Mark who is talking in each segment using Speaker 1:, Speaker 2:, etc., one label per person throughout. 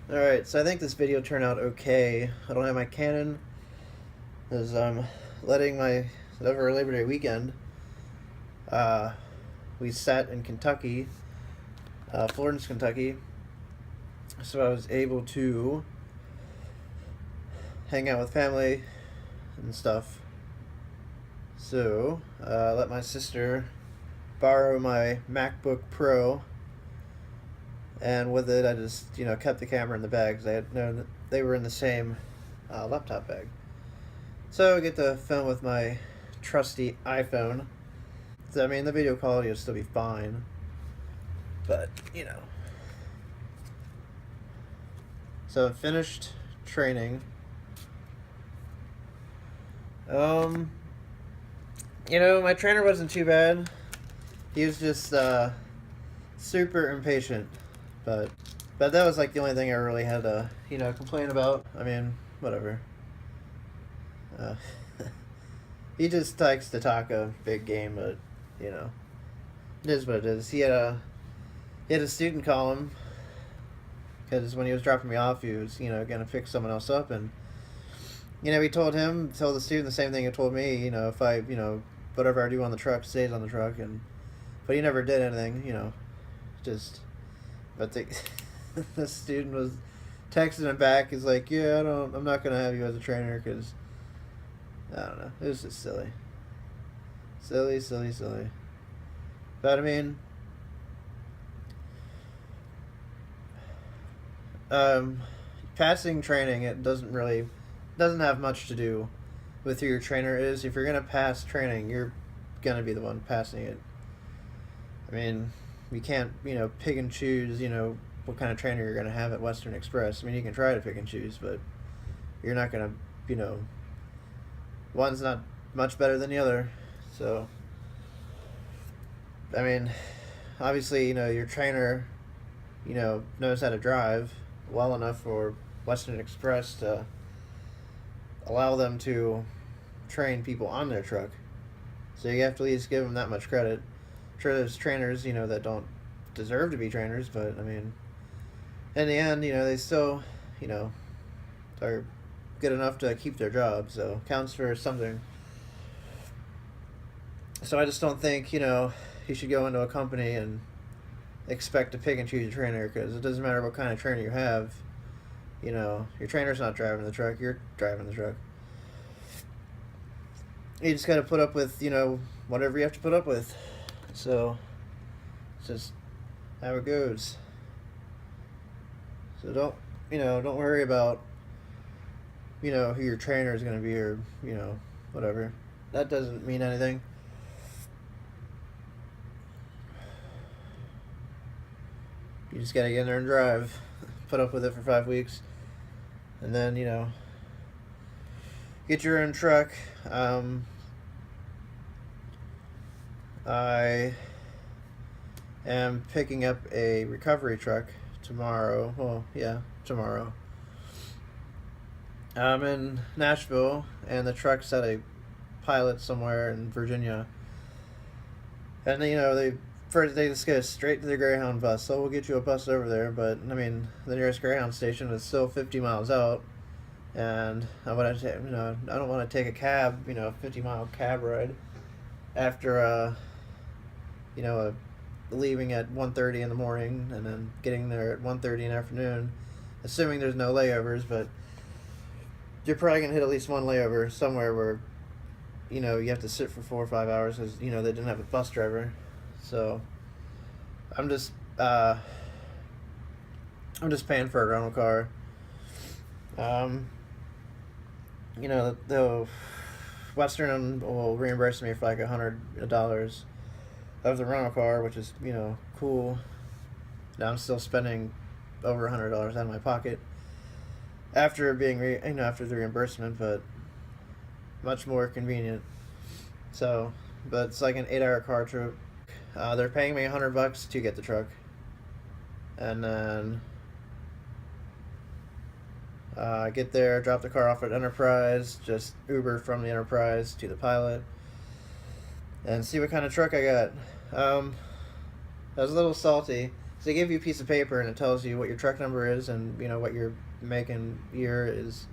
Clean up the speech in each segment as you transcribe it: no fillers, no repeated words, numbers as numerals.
Speaker 1: Alright, so I think this video turned out okay. I don't have my Canon, because I'm letting over Labor Day weekend, we sat in Kentucky, Florence, Kentucky, so I was able to hang out with family and stuff. So, I let my sister borrow my MacBook Pro, and with it I just, kept the camera in the bag because I had known they were in the same laptop bag. So I get to film with my trusty iPhone. So, I mean, the video quality will still be fine, but, So I finished training. My trainer wasn't too bad. He was just super impatient, but that was like the only thing I really had to complain about. I mean, whatever. He just likes to talk a big game, but it is what it is. He had a student call him because when he was dropping me off, he was gonna pick someone else up, and he told the student the same thing he told me. If I whatever I do on the truck stays on the truck, but he never did anything. But the student was texting him back. He's like, yeah, I'm not gonna have you as a trainer because I don't know. It was just silly. Silly. But I mean, passing training, it doesn't have much to do with who your trainer is. If you're gonna pass training, you're gonna be the one passing it. I mean, you can't pick and choose what kind of trainer you're gonna have at Western Express. I mean, you can try to pick and choose, but you're not gonna one's not much better than the other. So I mean, obviously your trainer knows how to drive well enough for Western Express to allow them to train people on their truck. So you have to at least give them that much credit. Sure, there's trainers that don't deserve to be trainers, but I mean, in the end, they still are good enough to keep their job, so counts for something. So I just don't think you should go into a company and expect to pick and choose a trainer, because it doesn't matter what kind of trainer you have. Your trainer's not driving the truck, you're driving the truck. You just got to put up with whatever you have to put up with. So it's just how it goes. So don't worry about who your trainer is going to be, or whatever. That doesn't mean anything. You just gotta get in there and drive, put up with it for 5 weeks, and then get your own truck. I am picking up a recovery truck tomorrow. Well, yeah, tomorrow. I'm in Nashville, and the truck's at a pilot somewhere in Virginia. And they just go straight to the Greyhound bus. So we'll get you a bus over there, but I mean, the nearest Greyhound station is still 50 miles out, and I want to, I don't want to take a cab, 50-mile cab ride after, leaving at 1:30 in the morning and then getting there at 1:30 in the afternoon, assuming there's no layovers. But you're probably gonna hit at least one layover somewhere where, you have to sit for 4 or 5 hours because they didn't have a bus driver. So I'm just paying for a rental car. The Western will reimburse me for like $100 of the rental car, which is cool. Now I'm still spending over $100 out of my pocket after being after the reimbursement, but much more convenient. So, but it's like an 8-hour car trip. They're paying me $100 to get the truck, and then get there, drop the car off at Enterprise, just Uber from the Enterprise to the pilot, and see what kind of truck I got. I was a little salty. they give you a piece of paper and it tells you what your truck number is and what your make and year is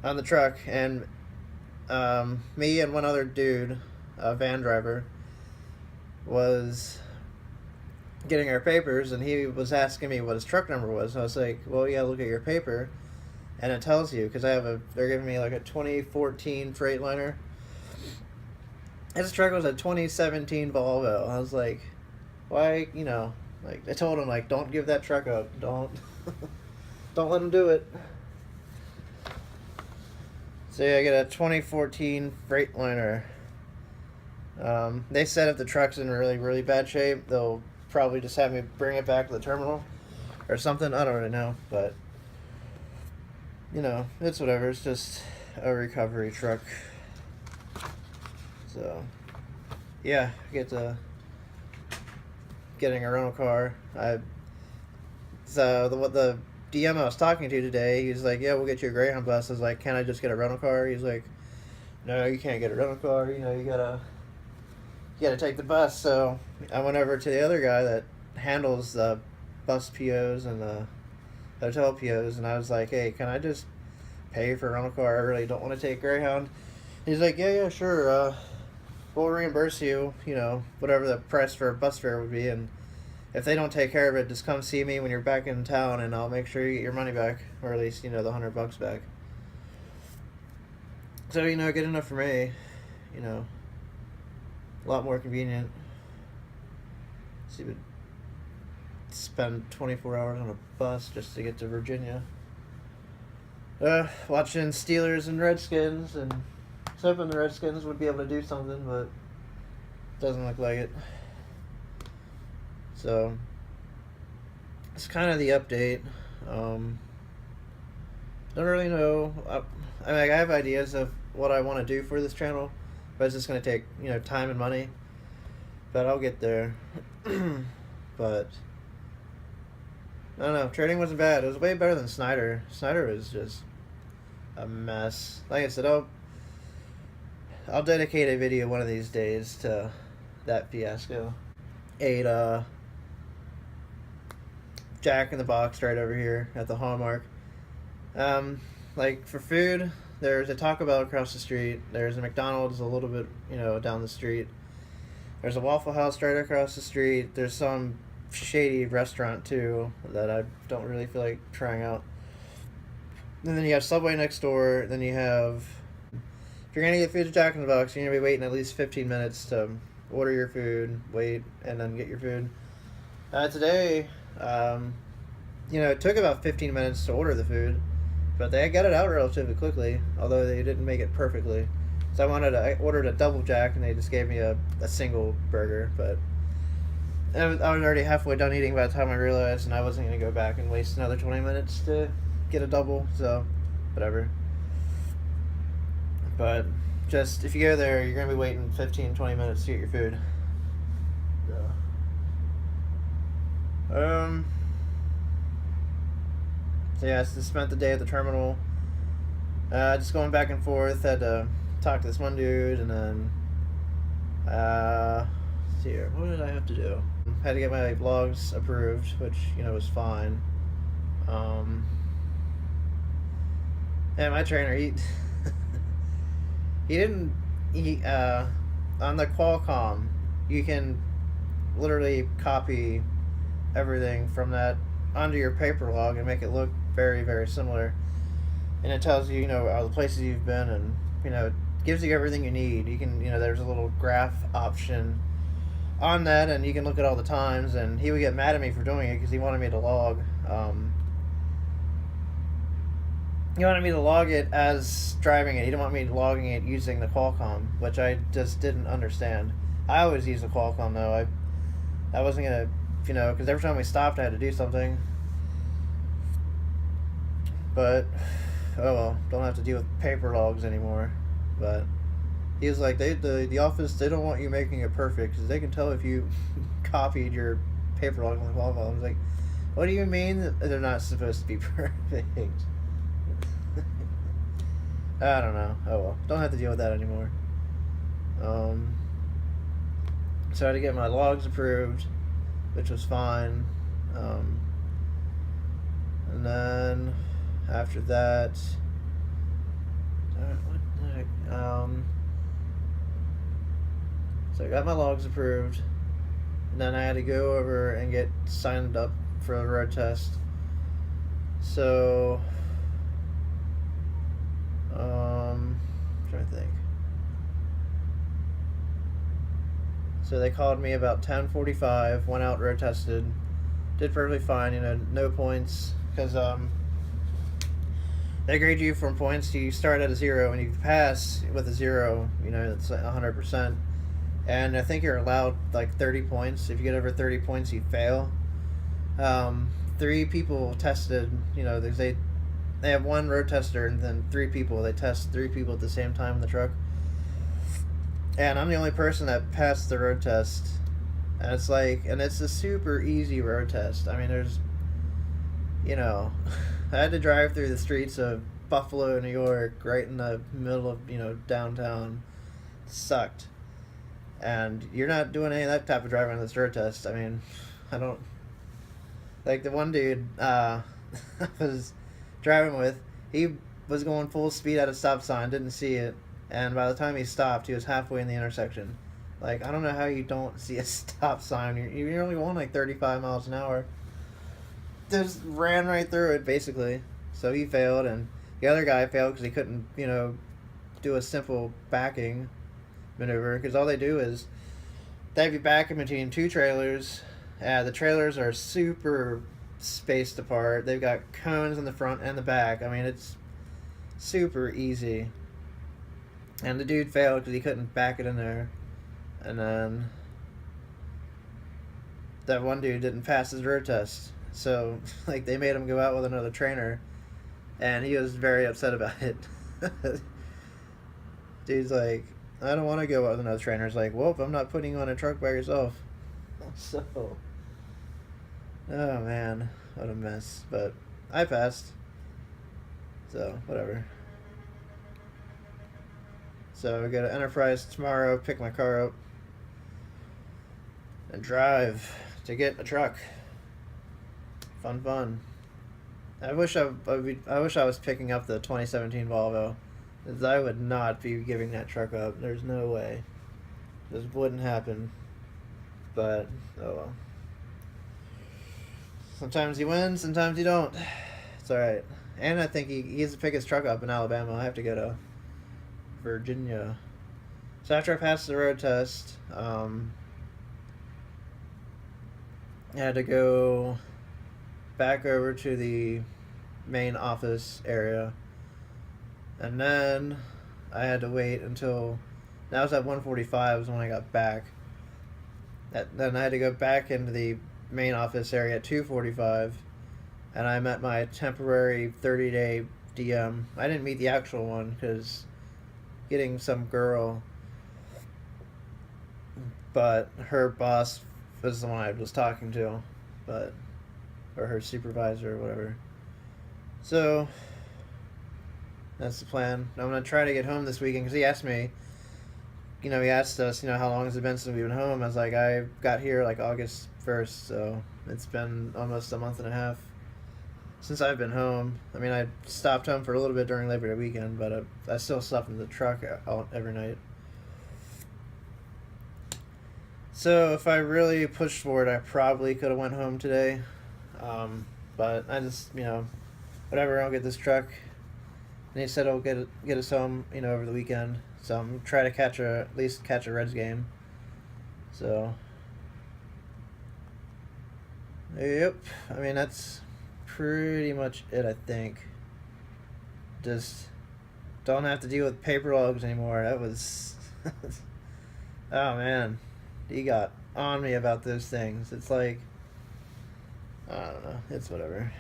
Speaker 1: on the truck. And me and one other dude, a van driver, was getting our papers, and he was asking me what his truck number was. I was like, well, yeah, look at your paper, and it tells you, because they're giving me like a 2014 Freightliner. His truck was a 2017 Volvo. I was like, why, like, I told him, like, don't give that truck up. Don't let him do it. So yeah, I get a 2014 Freightliner. They said if the truck's in really, really bad shape, they'll probably just have me bring it back to the terminal or something. I don't really know, but it's whatever. It's just a recovery truck. So yeah, getting a rental car. The DM I was talking to today, he's like, yeah, we'll get you a Greyhound bus. I was like, can I just get a rental car? He's like, no, you can't get a rental car. You gotta take the bus. So I went over to the other guy that handles the bus POs and the hotel POs, and I was like, hey, can I just pay for a rental car? I really don't want to take Greyhound. He's like, yeah, sure. We'll reimburse you, whatever the price for a bus fare would be, and if they don't take care of it, just come see me when you're back in town, and I'll make sure you get your money back, or at least, the $100 back. So, good enough for me, a lot more convenient. So you would spend 24 hours on a bus just to get to Virginia. Watching Steelers and Redskins, and hoping the Redskins would be able to do something, but doesn't look like it. So it's kind of the update. Don't really know. I have ideas of what I want to do for this channel, but it's just going to take time and money. But I'll get there. But I don't know. Trading wasn't bad. It was way better than Snyder. Snyder was just a mess. Like I said, I'll dedicate a video one of these days to that fiasco. Ate Jack in the Box right over here at the Hallmark. Like for food, there's a Taco Bell across the street. There's a McDonald's a little bit, down the street. There's a Waffle House right across the street. There's some shady restaurant too that I don't really feel like trying out. And then you have Subway next door. Then you have, if you're gonna get food at Jack in the Box, you're gonna be waiting at least 15 minutes to order your food, wait, and then get your food. Today, it took about 15 minutes to order the food, but they got it out relatively quickly, although they didn't make it perfectly. So I ordered a double Jack, and they just gave me a single burger, but I was already halfway done eating by the time I realized, and I wasn't going to go back and waste another 20 minutes to get a double, so whatever. But just, if you go there, you're going to be waiting 15-20 minutes to get your food. So yeah, I just spent the day at the terminal, just going back and forth. Had to talk to this one dude, and then let's see here, what did I have to do? Had to get my vlogs approved, which was fine. And my trainer, he didn't on the Qualcomm, you can literally copy everything from that onto your paper log and make it look very, very similar. And it tells you, all the places you've been, and it gives you everything you need. You can, there's a little graph option on that, and you can look at all the times. And he would get mad at me for doing it because he wanted me to log. He wanted me to log it as driving it. He didn't want me logging it using the Qualcomm, which I just didn't understand. I always use the Qualcomm though. I wasn't gonna, because every time we stopped, I had to do something. But oh well, don't have to deal with paper logs anymore. But he was like, the office, they don't want you making it perfect because they can tell if you copied your paper log on the Qualcomm. I was like, what do you mean they're not supposed to be perfect? I don't know. Oh well, don't have to deal with that anymore. So I had to get my logs approved, which was fine. And then after that, what the heck? So I got my logs approved, and then I had to go over and get signed up for a road test. So, I'm trying to think. So they called me about 10:45. Went out, road tested, did perfectly fine. No points because they grade you from points. You start at a 0, and you pass with a 0. It's like 100%. And I think you're allowed like 30 points. If you get over 30 points, you fail. 3 people tested. They have one road tester, and then 3 people. They test 3 people at the same time in the truck. And I'm the only person that passed the road test. And it's a super easy road test. I mean, there's, I had to drive through the streets of Buffalo, New York, right in the middle of, downtown. It sucked. And you're not doing any of that type of driving on this road test. I mean, I don't. Like the one dude I was driving with, he was going full speed at a stop sign, didn't see it, and by the time he stopped, he was halfway in the intersection. Like, I don't know how you don't see a stop sign. You're only going like 35 miles an hour. Just ran right through it, basically. So he failed, and the other guy failed because he couldn't, do a simple backing maneuver, because all they do is they have you back in between 2 trailers. The trailers are super spaced apart. They've got cones in the front and the back. I mean, it's super easy. And the dude failed because he couldn't back it in there. And then that one dude didn't pass his road test. So, they made him go out with another trainer. And he was very upset about it. Dude's like, I don't want to go out with another trainer. It's like, well, I'm not putting you on a truck by yourself. So, oh man, what a mess. But I passed. So, whatever. So, I go to Enterprise tomorrow, pick my car up, and drive to get a truck. Fun. I wish I was picking up the 2017 Volvo. Because I would not be giving that truck up. There's no way. This wouldn't happen. But, oh well. Sometimes you win, sometimes you don't. It's alright. And I think he has to pick his truck up in Alabama. I have to go to Virginia. So after I passed the road test, I had to go back over to the main office area. And then I had to wait until, that was at 1:45 was when I got back. Then I had to go back into the main office area at 2:45, and I met my temporary 30-day DM. I didn't meet the actual one because getting some girl, but her boss was the one I was talking to, or her supervisor or whatever. So that's the plan. I'm going to try to get home this weekend because he asked me, he asked us, how long has it been since we've been home? I was like, I got here like August 1st, so it's been almost a month and a half since I've been home. I mean, I stopped home for a little bit during Labor Day weekend, but I still slept in the truck every night. So if I really pushed for it, I probably could have went home today. But I just, whatever, I'll get this truck. And he said he'll get us home, over the weekend. So I'm gonna try to at least catch a Reds game. So, yep. I mean, that's pretty much it, I think. Just don't have to deal with paper logs anymore. That was, oh man, he got on me about those things. It's like, I don't know. It's whatever.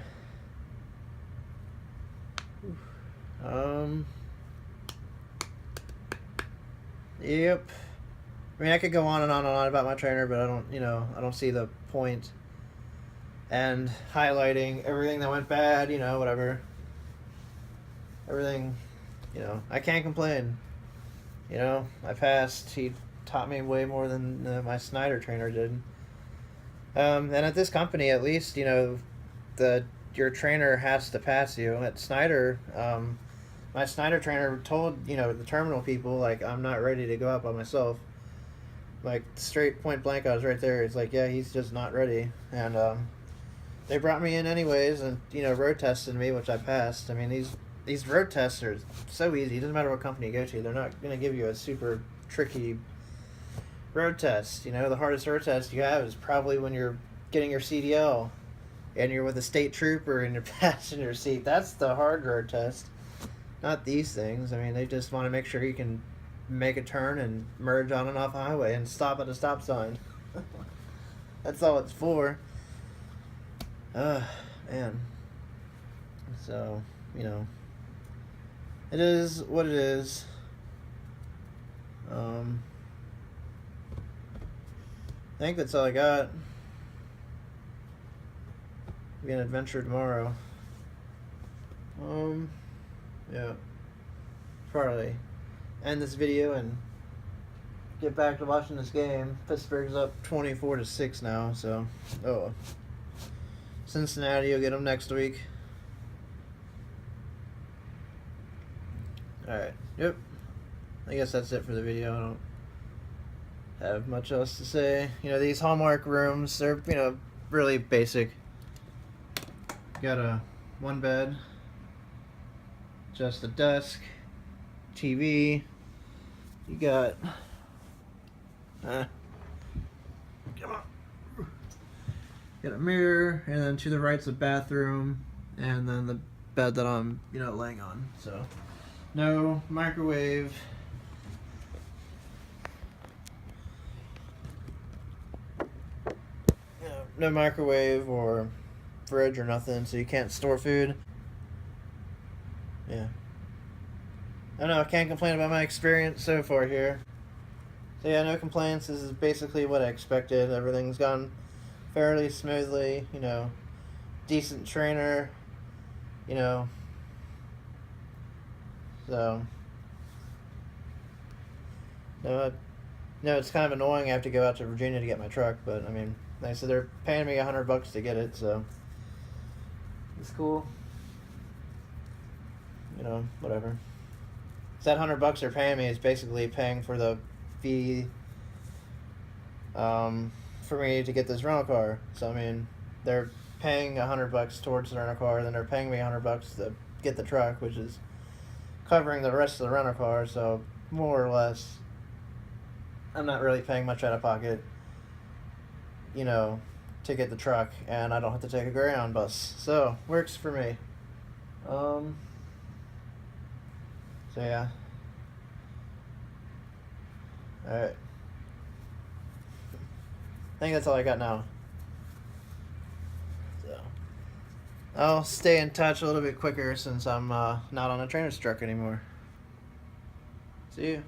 Speaker 1: Yep. I mean, I could go on and on and on about my trainer, but I don't see the point. And highlighting everything that went bad, whatever. Everything, I can't complain. I passed. He taught me way more than my Snyder trainer did. And at this company, at least, you know, your trainer has to pass you. At Snyder, my Snyder trainer told, you know, the terminal people, like, I'm not ready to go out by myself. Like, straight point blank, I was right there. It's like, yeah, he's just not ready. And they brought me in anyways, and, you know, road tested me, which I passed. I mean, these road tests are so easy. It doesn't matter what company you go to. They're not going to give you a super tricky road test. You know, the hardest road test you have is probably when you're getting your CDL and you're with a state trooper in your passenger seat. That's the hard road test. Not these things. I mean, they just want to make sure you can make a turn and merge on and off a highway and stop at a stop sign. That's all it's for. Man. So, you know, it is what it is. I think that's all I got. Be an adventure tomorrow. Yeah. Probably end this video and get back to watching this game. Pittsburgh's up 24-6 now, so Cincinnati will get them next week. Alright, yep. I guess that's it for the video. I don't have much else to say. You know, these Hallmark rooms, they're, you know, really basic. Got a one bed, just a desk, TV. You got come on. Got a mirror, and then to the right's a bathroom, and then the bed that I'm, you know, laying on. So no microwave. No microwave or fridge or nothing, so you can't store food. Yeah. I don't know, I can't complain about my experience so far here. So yeah, no complaints. This is basically what I expected. Everything's gone fairly smoothly, you know. Decent trainer, you know. So no, it's kind of annoying. I have to go out to Virginia to get my truck, but I mean, like I said, they're paying me $100 to get it, so it's cool. You know, whatever. So that $100 they're paying me is basically paying for the fee for me to get this rental car. So I mean, they're paying $100 towards the rental car, then they're paying me $100 to get the truck, which is covering the rest of the rental car. So more or less, I'm not really paying much out of pocket, you know, to get the truck, and I don't have to take a Greyhound bus. So works for me. So yeah. Alright. I think that's all I got now. So I'll stay in touch a little bit quicker since I'm not on a trainer's truck anymore. See you.